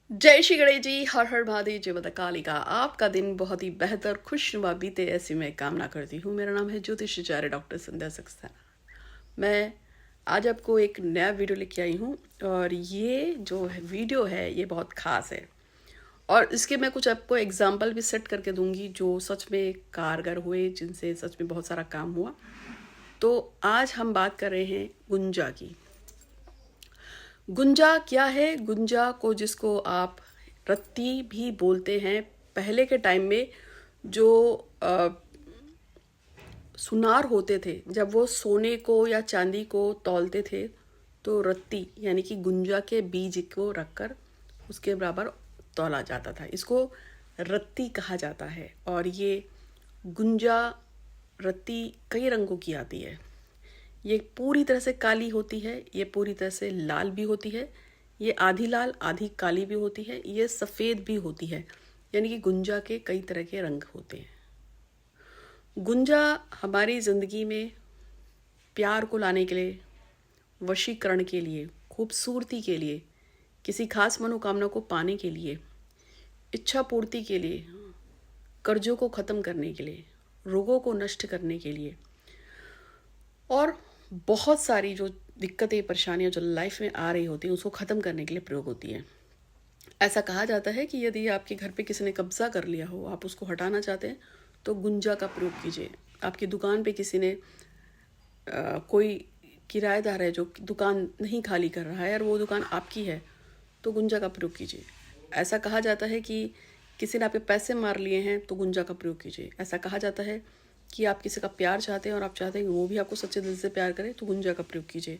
जय श्री गणेश जी। हर हर महादेव। जय माता काली का आपका दिन बहुत ही बेहतर खुशनुमा बीते ऐसी मैं कामना करती हूँ। मेरा नाम है ज्योतिषाचार्य डॉक्टर संध्या सक्सेना। मैं आज आपको एक नया वीडियो लेके आई हूँ और ये जो वीडियो है ये बहुत ख़ास है और इसके मैं कुछ आपको एग्जाम्पल भी सेट करके दूंगी जो सच में कारगर हुए, जिनसे सच में बहुत सारा काम हुआ। तो आज हम बात कर रहे हैं गुंजा की। गुंजा क्या है? गुंजा को जिसको आप रत्ती भी बोलते हैं, पहले के टाइम में जो सुनार होते थे जब वो सोने को या चांदी को तौलते थे तो रत्ती यानी कि गुंजा के बीज को रखकर उसके बराबर तौला जाता था। इसको रत्ती कहा जाता है। और ये गुंजा रत्ती कई रंगों की आती है। ये पूरी तरह से काली होती है, ये पूरी तरह से लाल भी होती है, ये आधी लाल आधी काली भी होती है, ये सफ़ेद भी होती है। यानी कि गुंजा के कई तरह के रंग होते हैं। गुंजा हमारी ज़िंदगी में प्यार को लाने के लिए, वशीकरण के लिए, खूबसूरती के लिए, किसी खास मनोकामना को पाने के लिए, इच्छा पूर्ति के लिए, कर्जों को ख़त्म करने के लिए, रोगों को नष्ट करने के लिए और बहुत सारी जो दिक्कतें परेशानियां जो लाइफ में आ रही होती हैं उसको ख़त्म करने के लिए प्रयोग होती हैं। ऐसा कहा जाता है कि यदि आपके घर पे किसी ने कब्जा कर लिया हो, आप उसको हटाना चाहते हैं तो गुंजा का प्रयोग कीजिए। आपकी दुकान पे किसी ने कोई किराएदार है जो दुकान नहीं खाली कर रहा है और वो दुकान आपकी है तो गुंजा का प्रयोग कीजिए। ऐसा कहा जाता है कि किसी ने आपके पैसे मार लिए हैं तो गुंजा का प्रयोग कीजिए। ऐसा कहा जाता है कि आप किसी का प्यार चाहते हैं और आप चाहते हैं कि वो भी आपको सच्चे दिल से प्यार करे तो गुंजा का प्रयोग कीजिए।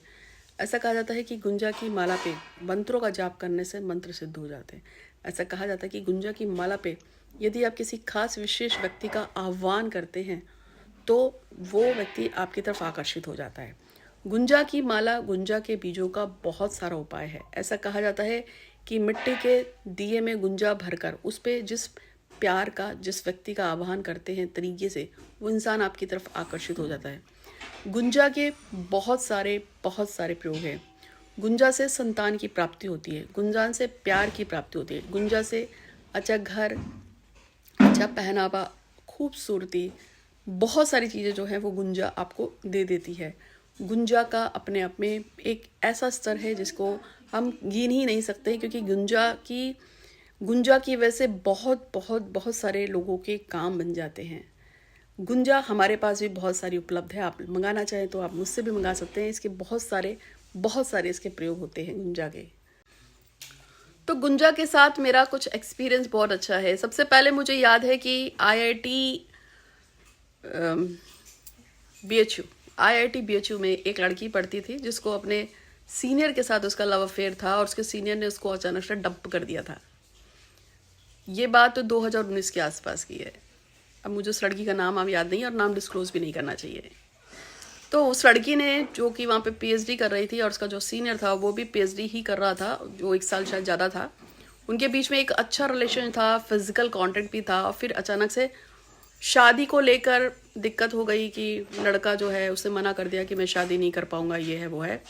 ऐसा कहा जाता है कि गुंजा की माला पे मंत्रों का जाप करने से मंत्र सिद्ध हो जाते हैं। ऐसा कहा जाता है कि गुंजा की माला पे यदि आप किसी खास विशेष व्यक्ति का आह्वान करते हैं तो वो व्यक्ति आपकी तरफ आकर्षित हो जाता है। गुंजा की माला, गुंजा के बीजों का बहुत सारा उपाय है। ऐसा कहा जाता है कि मिट्टी के दिए में गुंजा भरकर उस पे जिस प्यार का, जिस व्यक्ति का आह्वान करते हैं तरीके से, वो इंसान आपकी तरफ आकर्षित हो जाता है। गुंजा के बहुत सारे प्रयोग हैं। गुंजा से संतान की प्राप्ति होती है, गुंजा से प्यार की प्राप्ति होती है, गुंजा से अच्छा घर, अच्छा पहनावा, खूबसूरती, बहुत सारी चीज़ें जो है वो गुंजा आपको दे देती है। गुंजा का अपने आप में एक ऐसा स्तर है जिसको हम गिन ही नहीं सकते, क्योंकि गुंजा की वजह से बहुत सारे लोगों के काम बन जाते हैं। गुंजा हमारे पास भी बहुत सारी उपलब्ध है। आप मंगाना चाहें तो आप मुझसे भी मंगा सकते हैं। इसके बहुत सारे इसके प्रयोग होते हैं गुंजा के। तो गुंजा के साथ मेरा कुछ एक्सपीरियंस बहुत अच्छा है। सबसे पहले मुझे याद है कि आईआईटी बीएचयू में एक लड़की पढ़ती थी जिसको अपने सीनियर के साथ उसका लव अफेयर था और उसके सीनियर ने उसको अचानक से डंप कर दिया था। ये बात तो 2019 के आसपास की है। अब मुझे उस लड़की का नाम अब याद नहीं और नाम डिस्क्लोज भी नहीं करना चाहिए। तो उस लड़की ने, जो कि वहाँ पे पीएचडी कर रही थी और उसका जो सीनियर था वो भी पीएचडी ही कर रहा था, जो 1 साल शायद ज़्यादा था, उनके बीच में एक अच्छा रिलेशन था, फिजिकल कांटेक्ट भी था। और फिर अचानक से शादी को लेकर दिक्कत हो गई कि लड़का जो है उसने मना कर दिया कि मैं शादी नहीं कर पाऊँगा, ये है वो है।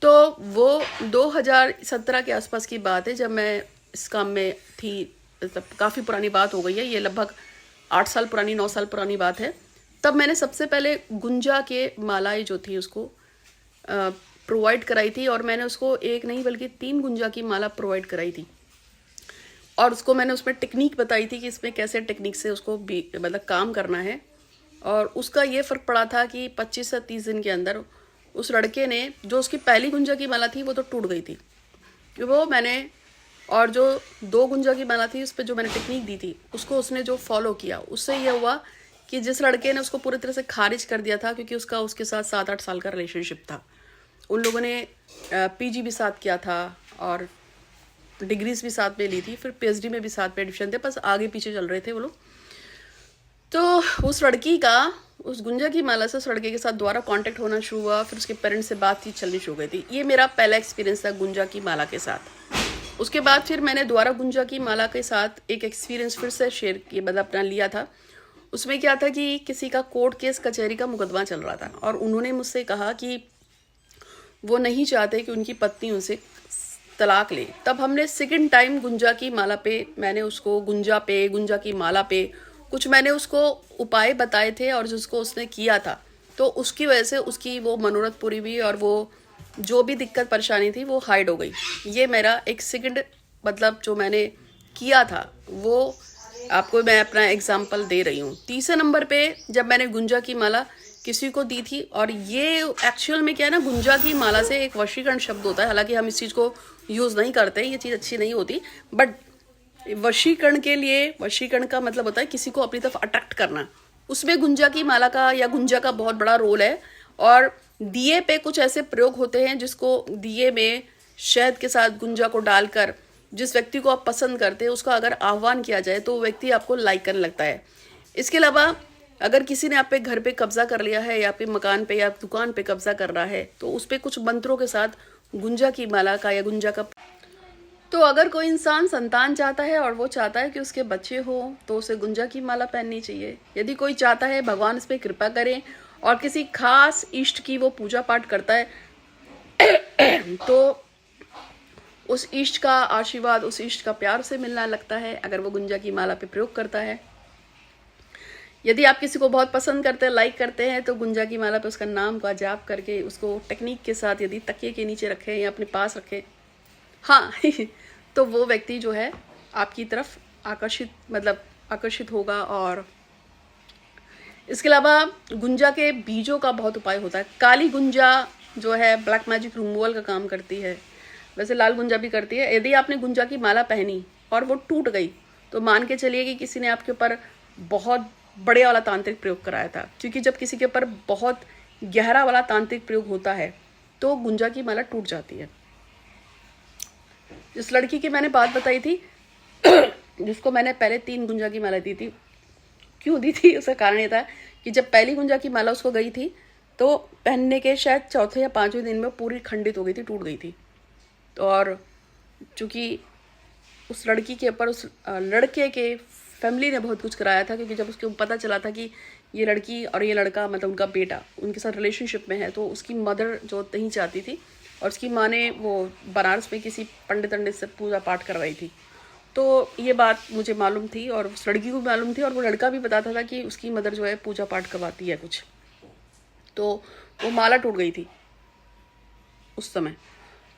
तो वो 2017 के आसपास की बात है जब मैं इस काम में थी। मतलब काफ़ी पुरानी बात हो गई है, ये लगभग 8 साल पुरानी, 9 साल पुरानी बात है। तब मैंने सबसे पहले गुंजा के मालाएं जो थी उसको प्रोवाइड कराई थी और मैंने उसको एक नहीं बल्कि 3 गुंजा की माला प्रोवाइड कराई थी। और उसको मैंने उसमें टेक्निक बताई थी कि इसमें कैसे टेक्निक से उसको मतलब काम करना है। और उसका ये फ़र्क पड़ा था कि 25 से 30 दिन के अंदर उस लड़के ने, जो उसकी पहली गुंजा की माला थी वो तो टूट गई थी, वो मैंने, और जो 2 गुंजा की माला थी उस पर जो मैंने टेक्निक दी थी उसको उसने जो फॉलो किया, उससे ये हुआ कि जिस लड़के ने उसको पूरी तरह से खारिज कर दिया था, क्योंकि उसके साथ 7-8 साल का रिलेशनशिप था, उन लोगों ने पीजी भी साथ किया था और डिग्रीज भी साथ में ली थी, फिर पीएचडी में भी साथ में एडमिशन थे, बस आगे पीछे चल रहे थे वो लोग। तो उस लड़की का उस गुंजा की माला से उस लड़के के साथ दोबारा कांटेक्ट होना शुरू हुआ, फिर उसके पेरेंट्स से बातचीत चलनी शुरू हो गई थी। ये मेरा पहला एक्सपीरियंस था गुंजा की माला के साथ। उसके बाद फिर मैंने दोबारा गुंजा की माला के साथ एक एक्सपीरियंस फिर से शेयर किया, मतलब अपना लिया था। उसमें क्या था कि किसी का कोर्ट केस कचहरी का मुकदमा चल रहा था और उन्होंने मुझसे कहा कि वो नहीं चाहते कि उनकी पत्नी उनसे तलाक ले, तब हमने सेकंड टाइम गुंजा की माला पे, मैंने उसको गुंजा की माला पे कुछ मैंने उसको उपाय बताए थे और जिसको उसने किया था, तो उसकी वजह से उसकी वो मनोरथ पूरी हुई और वो जो भी दिक्कत परेशानी थी वो हाइड हो गई। ये मेरा एक सेकंड मतलब जो मैंने किया था वो आपको मैं अपना एग्जाम्पल दे रही हूँ। तीसरे नंबर पे जब मैंने गुंजा की माला किसी को दी थी, और ये एक्चुअल में क्या है ना, गुंजा की माला से एक वशीकरण शब्द होता है, हालांकि हम इस चीज़ को यूज़ नहीं करते, ये चीज़ अच्छी नहीं होती, बट वशीकरण के लिए, वशीकरण का मतलब होता है किसी को अपनी तरफ अट्रैक्ट करना, उसमें गुंजा की माला का या गुंजा का बहुत बड़ा रोल है। और दिए पे कुछ ऐसे प्रयोग होते हैं जिसको दिए में शहद के साथ गुंजा को डालकर जिस व्यक्ति को आप पसंद करते हैं उसका अगर आह्वान किया जाए तो वो व्यक्ति आपको लाइक करने लगता है। इसके अलावा अगर किसी ने आप पे घर पे कब्जा कर लिया है या आपके मकान पे या दुकान पे कब्जा कर रहा है तो उस पर कुछ मंत्रों के साथ गुंजा की माला का या गुंजा का, तो अगर कोई इंसान संतान चाहता है और वो चाहता है कि उसके बच्चे हो तो उसे गुंजा की माला पहननी चाहिए। यदि कोई चाहता है भगवान इस पर कृपा करें और किसी खास इष्ट की वो पूजा पाठ करता है तो उस इष्ट का आशीर्वाद, उस इष्ट का प्यार से मिलना लगता है अगर वो गुंजा की माला पे प्रयोग करता है। यदि आप किसी को बहुत पसंद करते हैं, लाइक करते हैं, तो गुंजा की माला पे उसका नाम का जाप करके उसको टेक्निक के साथ यदि तकिए के नीचे रखें या अपने पास रखें, हाँ तो वो व्यक्ति जो है आपकी तरफ आकर्षित होगा। और इसके अलावा गुंजा के बीजों का बहुत उपाय होता है। काली गुंजा जो है ब्लैक मैजिक रिमूवल का काम करती है, वैसे लाल गुंजा भी करती है। यदि आपने गुंजा की माला पहनी और वो टूट गई तो मान के चलिए कि किसी ने आपके ऊपर बहुत बड़े वाला तांत्रिक प्रयोग कराया था, क्योंकि जब किसी के ऊपर बहुत गहरा वाला तांत्रिक प्रयोग होता है तो गुंजा की माला टूट जाती है। जिस लड़की की मैंने बात बताई थी जिसको मैंने पहले 3 गुंजा की माला दी थी, क्यों दी थी उसका कारण ये था कि जब पहली गुंजा की माला उसको गई थी तो पहनने के शायद चौथे या 5वें दिन में पूरी खंडित हो गई थी, टूट गई थी। तो और चूँकि उस लड़की के ऊपर उस लड़के के फैमिली ने बहुत कुछ कराया था, क्योंकि जब उसको पता चला था कि ये लड़की और ये लड़का मतलब उनका बेटा उनके साथ रिलेशनशिप में है, तो उसकी मदर जो नहीं चाहती थी और उसकी माँ ने वो बनारस में किसी पंडित से पूजा पाठ करवाई थी। तो ये बात मुझे मालूम थी और उस लड़की को भी मालूम थी और वो लड़का भी बताता था कि उसकी मदर जो है पूजा पाठ करवाती है कुछ। तो वो माला टूट गई थी उस समय।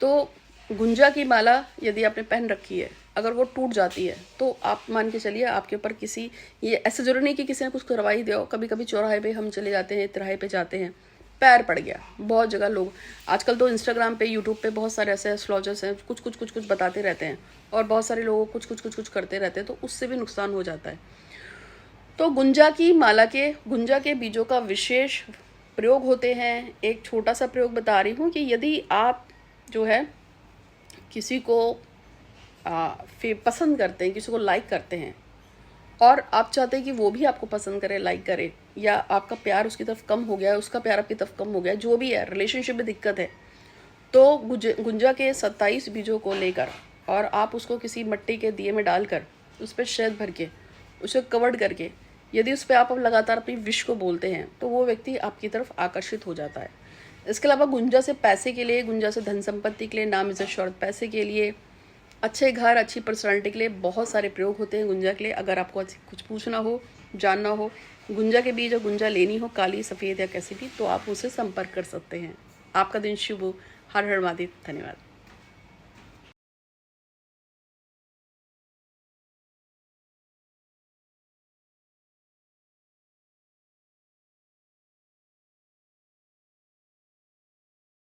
तो गुंजा की माला यदि आपने पहन रखी है, अगर वो टूट जाती है तो आप मान के चलिए आपके ऊपर किसी, ये ऐसे जरूरी नहीं कि किसी ने कुछ करवाई दे। कभी कभी चौराहे पे हम चले जाते हैं, तिराहे पे जाते हैं, पैर पड़ गया, बहुत जगह लोग आजकल तो इंस्टाग्राम पे, यूट्यूब पे बहुत सारे ऐसे एस्ट्रोलॉजर्स हैं, कुछ बताते रहते हैं और बहुत सारे लोग कुछ करते रहते हैं, तो उससे भी नुकसान हो जाता है। तो गुंजा की माला के, गुंजा के बीजों का विशेष प्रयोग होते हैं। एक छोटा सा प्रयोग बता रही हूँ कि यदि आप जो है किसी को पसंद करते हैं, किसी को लाइक करते हैं और आप चाहते हैं कि वो भी आपको पसंद करे, लाइक करे, या आपका प्यार उसकी तरफ कम हो गया है, उसका प्यार आपकी तरफ कम हो गया है, जो भी है, रिलेशनशिप में दिक्कत है, तो गुंजा के 27 बीजों को लेकर और आप उसको किसी मिट्टी के दिए में डालकर उस पर शहद भर के उसे कवर्ड करके यदि उस पर आप लगातार अपनी विश को बोलते हैं तो वो व्यक्ति आपकी तरफ आकर्षित हो जाता है। इसके अलावा गुंजा से पैसे के लिए, गुंजा से धन संपत्ति के लिए, नाम इज्जत शौहरत, पैसे के लिए, अच्छे घर, अच्छी पर्सनालिटी के लिए बहुत सारे प्रयोग होते हैं गुंजा के लिए। अगर आपको कुछ पूछना हो, जानना हो, गुंजा के बीज और गुंजा लेनी हो, काली, सफ़ेद या कैसी भी, तो आप उसे संपर्क कर सकते हैं। आपका दिन शुभ हो। हर हर महादेव। धन्यवाद।